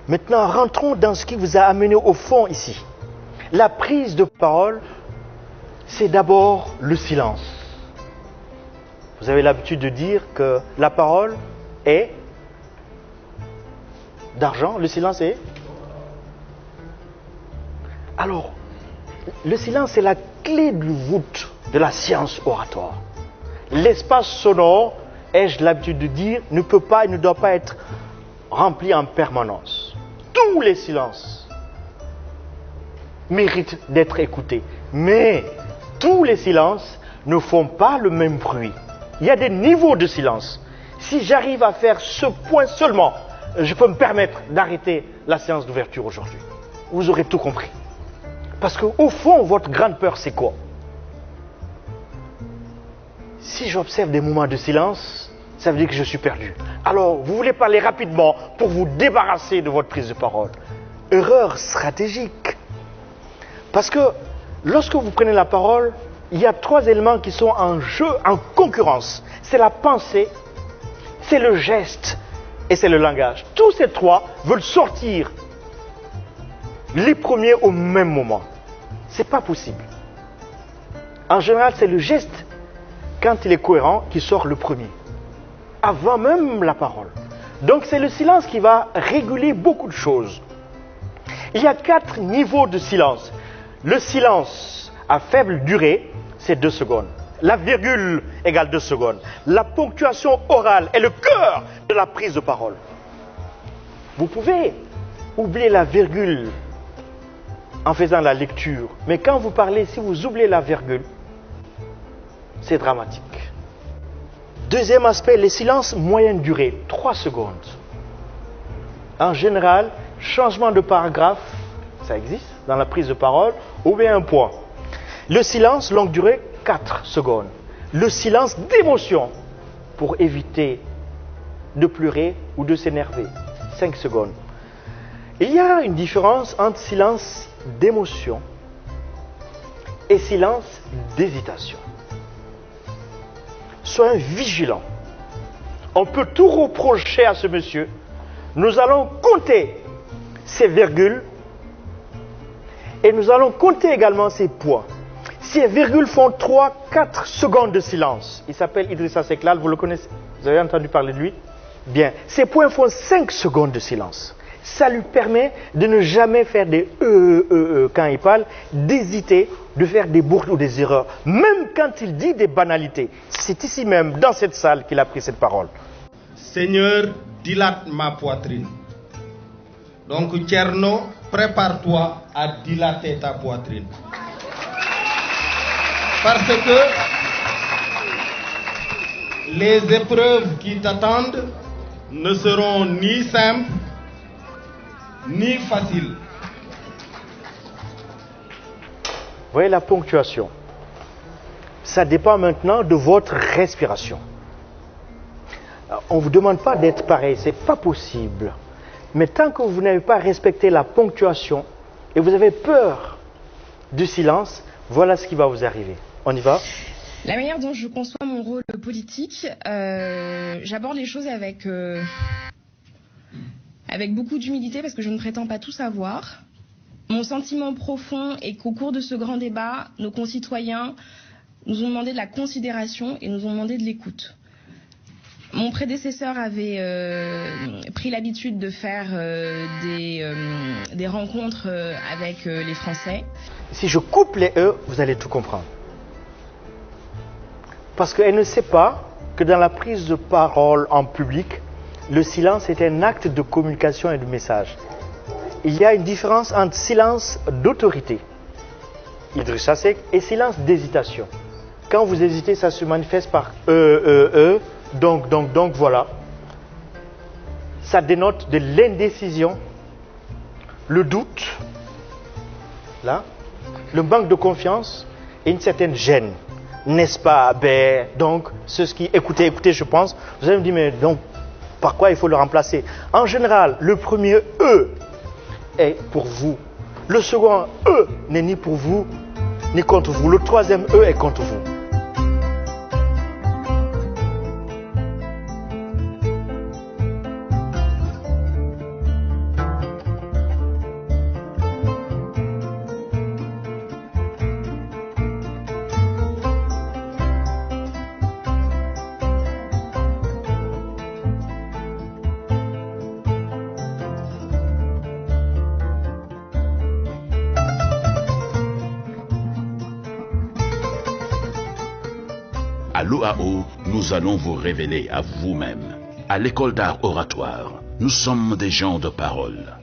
Maintenant, rentrons dans ce qui vous a amené au fond ici. La prise de parole, c'est d'abord le silence. Vous avez l'habitude de dire que la parole est d'argent, le silence est... Alors, le silence est la clé de voûte de la science oratoire. L'espace sonore, ai-je l'habitude de dire, ne peut pas et ne doit pas être rempli en permanence. Tous les silences méritent d'être écoutés. Mais tous les silences ne font pas le même bruit. Il y a des niveaux de silence. Si j'arrive à faire ce point seulement, je peux me permettre d'arrêter la séance d'ouverture aujourd'hui. Vous aurez tout compris. Parce qu'au fond, votre grande peur, c'est quoi? Si j'observe des moments de silence, ça veut dire que je suis perdu. Alors, vous voulez parler rapidement pour vous débarrasser de votre prise de parole. Erreur stratégique. Parce que lorsque vous prenez la parole, il y a 3 éléments qui sont en jeu, en concurrence. C'est la pensée, c'est le geste et c'est le langage. Tous ces 3 veulent sortir les premiers au même moment. Ce n'est pas possible. En général, c'est le geste, quand il est cohérent, qui sort le premier, avant même la parole. Donc c'est le silence qui va réguler beaucoup de choses. Il y a 4 niveaux de silence. Le silence à faible durée, c'est 2 secondes. La virgule égale 2 secondes. La ponctuation orale est le cœur de la prise de parole. Vous pouvez oublier la virgule en faisant la lecture, mais quand vous parlez, si vous oubliez la virgule, c'est dramatique. Deuxième aspect, les silences moyenne durée, 3 secondes. En général, changement de paragraphe, ça existe dans la prise de parole, ou bien un point. Le silence longue durée, 4 secondes. Le silence d'émotion, pour éviter de pleurer ou de s'énerver, 5 secondes. Il y a une différence entre silence d'émotion et silence d'hésitation. Soyez vigilants. On peut tout reprocher à ce monsieur. Nous allons compter ses virgules et nous allons compter également ses points. Ces virgules font 3-4 secondes de silence. Il s'appelle Idrissa Seklal, vous le connaissez? Vous avez entendu parler de lui? Bien. Ces points font 5 secondes de silence. Ça lui permet de ne jamais faire des quand il parle, d'hésiter, de faire des bourdes ou des erreurs. Même quand il dit des banalités. C'est ici même, dans cette salle, qu'il a pris cette parole. Seigneur, dilate ma poitrine. Donc, Thierno, prépare-toi à dilater ta poitrine. Parce que les épreuves qui t'attendent ne seront ni simples, ni faciles. Vous voyez la ponctuation. Ça dépend maintenant de votre respiration. On ne vous demande pas d'être pareil, ce n'est pas possible. Mais tant que vous n'avez pas respecté la ponctuation et vous avez peur du silence, voilà ce qui va vous arriver. On y va? La manière dont je conçois mon rôle politique, j'aborde les choses avec beaucoup d'humilité parce que je ne prétends pas tout savoir. Mon sentiment profond est qu'au cours de ce grand débat, nos concitoyens nous ont demandé de la considération et nous ont demandé de l'écoute. Mon prédécesseur avait pris l'habitude de faire des rencontres avec les Français. Si je coupe les E, vous allez tout comprendre. Parce qu'elle ne sait pas que dans la prise de parole en public, le silence est un acte de communication et de message. Il y a une différence entre silence d'autorité, Idrissa Seck, et silence d'hésitation. Quand vous hésitez, ça se manifeste par donc, voilà. Ça dénote de l'indécision, le doute, là, le manque de confiance et une certaine gêne. N'est-ce pas? Ben, donc, ceux qui écoutez, je pense, vous allez me dire, mais donc, par quoi il faut le remplacer? En général, le premier E est pour vous. Le second E n'est ni pour vous, ni contre vous. Le troisième E est contre vous. À l'OAO, nous allons vous révéler à vous-même. À l'école d'art oratoire, nous sommes des gens de parole.